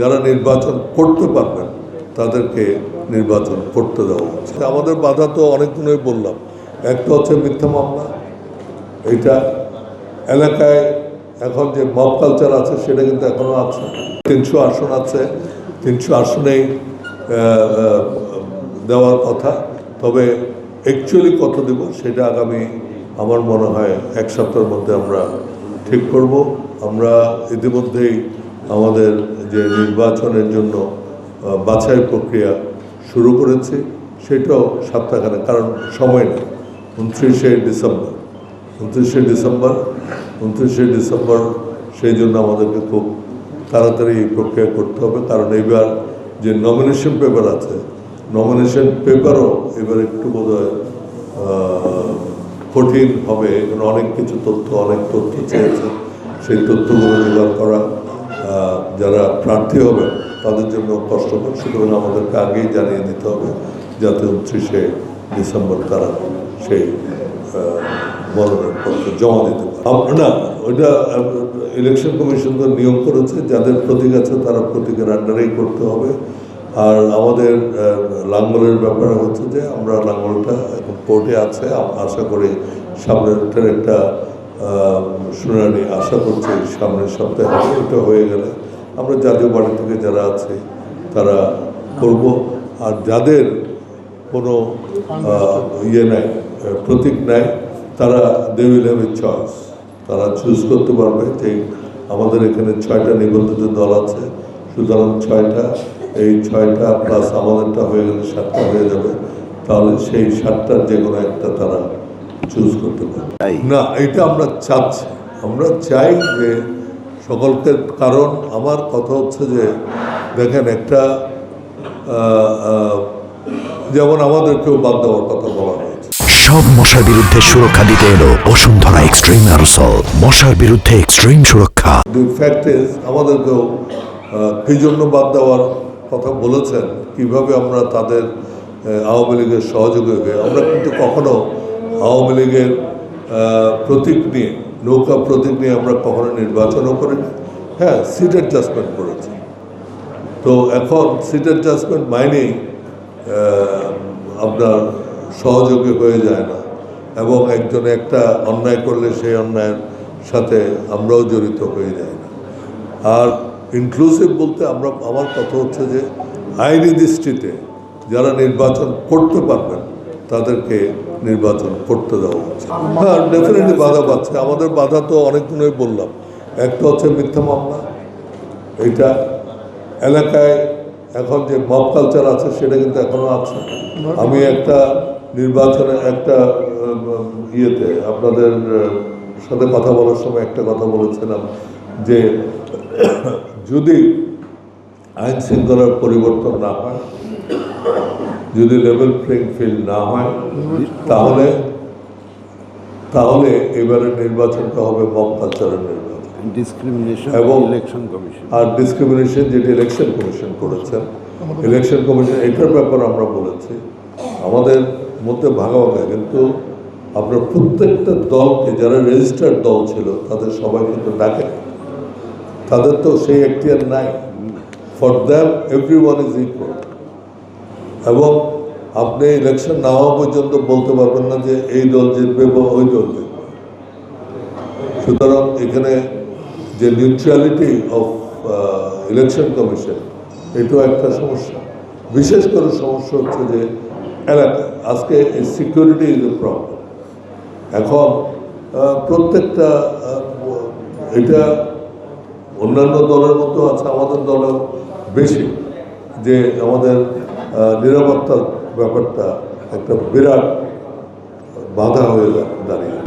যারা নির্বাচন করতে পারবেন তাদেরকে নির্বাচন করতে দেওয়া উচিত। আমাদের বাধা তো অনেকগুলোই বললাম। একটা হচ্ছে মিথ্যা মামলা, এইটা এলাকায় এখন যে মব কালচার আছে সেটা কিন্তু এখনও আছে। 300 আসন আছে, 300 আসনেই দেওয়ার কথা, তবে অ্যাকচুয়ালি কত দেব সেটা আগামী আমার মনে হয় এক সপ্তাহের মধ্যে আমরা ঠিক করব। আমরা ইতিমধ্যেই আমাদের যে নির্বাচনের জন্য বাছাই প্রক্রিয়া শুরু করেছি, সেটাও সপ্তাহখানেক, কারণ সময় নেই। 29শে ডিসেম্বর সেই জন্য আমাদেরকে খুব তাড়াতাড়ি এই প্রক্রিয়া করতে হবে, কারণ এইবার যে নমিনেশন পেপার আছে, নমিনেশন পেপারও এবার একটু বোধহয় কঠিন হবে। এখানে অনেক তথ্য চেয়েছে, সেই তথ্যগুলো জোগাড় করা যারা প্রার্থী হবে তাদের জন্য কষ্টকর, সুতরাং আমাদেরকে আগেই জানিয়ে দিতে হবে যাতে 29শে ডিসেম্বর তারা সেই মনোনয়ন পত্র জমা দিতে পারে। না, ওইটা ইলেকশন কমিশন তো নিয়ম করেছে, যাদের প্রতীক আছে তারা প্রতীকের আন্ডারেই করতে হবে। আর আমাদের লাঙ্গলের ব্যাপারে হচ্ছে যে আমরা লাঙ্গলটা এখন কোর্টে আছে, আশা করি সামনের একটা শুনানি আশা করছি সামনের সপ্তাহে হবে। এটা হয়ে গেলে আমরা জাতীয় পার্টি থেকে যারা আছে তারা করব। আর যাদের কোনো নাই, প্রতীক নাই, তারা they will have a choice, তারা চুজ করতে পারবে। যে আমাদের এখানে 6টা নিবন্ধিত দল আছে, সুতরাং 6টা, এই 6টা প্লাস আমাদেরটা হয়ে গেলে 7টা হয়ে যাবে, তাহলে সেই 7টার যে কোনো একটা তারা চুজ করতে পারে। না, এটা আমরা চাই যে সকলকে, কারণ আমার কথা হচ্ছে যে দেখেন একটা যেমন আমাদেরকেও বাদ দেওয়ার কথা বলা হয়েছে। সব মশার বিরুদ্ধে সুরক্ষা দিতে এলো বসুন্ধরা এক্সট্রিম অ্যারোসল, মশার বিরুদ্ধে এক্সট্রিম সুরক্ষা। দি ফ্যাক্ট ইজ আমাদেরকেও কি জন্য বাদ দেওয়ার কথা বলেছেন, কিভাবে আমরা তাদের আওয়ামী লীগের সহযোগী হয়ে, আমরা কিন্তু কখনো আওয়ামী লীগের প্রতীক নিয়ে, নৌকা প্রতীক নিয়ে আমরা কখনো নির্বাচনও করিনি। হ্যাঁ, সিট অ্যাডজাস্টমেন্ট করেছি, তো এখন সিট অ্যাডজাস্টমেন্ট মাইনেই আপনার সহযোগী হয়ে যায় না, এবং একজনে একটা অন্যায় করলে সেই অন্যায়ের সাথে আমরাও জড়িত হয়ে যাই না। আর ইনক্লুসিভ বলতে আমার কথা হচ্ছে যে আইনি দৃষ্টিতে যারা নির্বাচন করতে পারবেন তাদেরকে নির্বাচন করতে দেওয়া উচিত। হ্যাঁ, ডেফিনেটলি বাধা পাচ্ছে। আমাদের বাধা তো অনেকগুলোই বললাম। একটা হচ্ছে মিথ্যা মামলা, এইটা এলাকায় এখন যে মব কালচার আছে সেটা কিন্তু এখনও আছে। আমি একটা নির্বাচনের একটা আপনাদের সাথে কথা বলার সময় একটা কথা বলেছিলাম যে যদি আইন শৃঙ্খলার পরিবর্তন না হয়, যদি লেভেল প্লেইং ফিল্ড না হয়, তাহলে এবারের নির্বাচনটা হবে মব কালচারের নির্বাচন। এবং ডিসক্রিমিনেশন যেটি ইলেকশন কমিশন করেছেন, ইলেকশন কমিশন এটার ব্যাপারে আমরা বলেছি আমাদের মধ্যে ভাগাভাগি, কিন্তু আপনার প্রত্যেকটা দলকে, যারা রেজিস্টার্ড দল ছিল তাদের সবাই কিন্তু ডাকে, তাদের তো সেই এখতিয়ার নাই। For them everyone is equal, এবং আপনি ইলেকশন না হওয়া পর্যন্ত বলতে পারবেন না যে এই দল জিতবে বা ওই দল জিতবে। সুতরাং এখানে যে নিউট্রালিটি অফ ইলেকশন কমিশন, এটাও একটা সমস্যা। বিশেষ করে সমস্যা হচ্ছে যে এলাকায় আজকে সিকিউরিটি ইজ এ প্রবলেম। এখন প্রত্যেকটা এটা অন্যান্য দলের মতো আছে, আমাদের দলেও বেশি, যে আমাদের নিরাপত্তার ব্যাপারটা একটা বিরাট বাধা হয়ে দাঁড়িয়ে।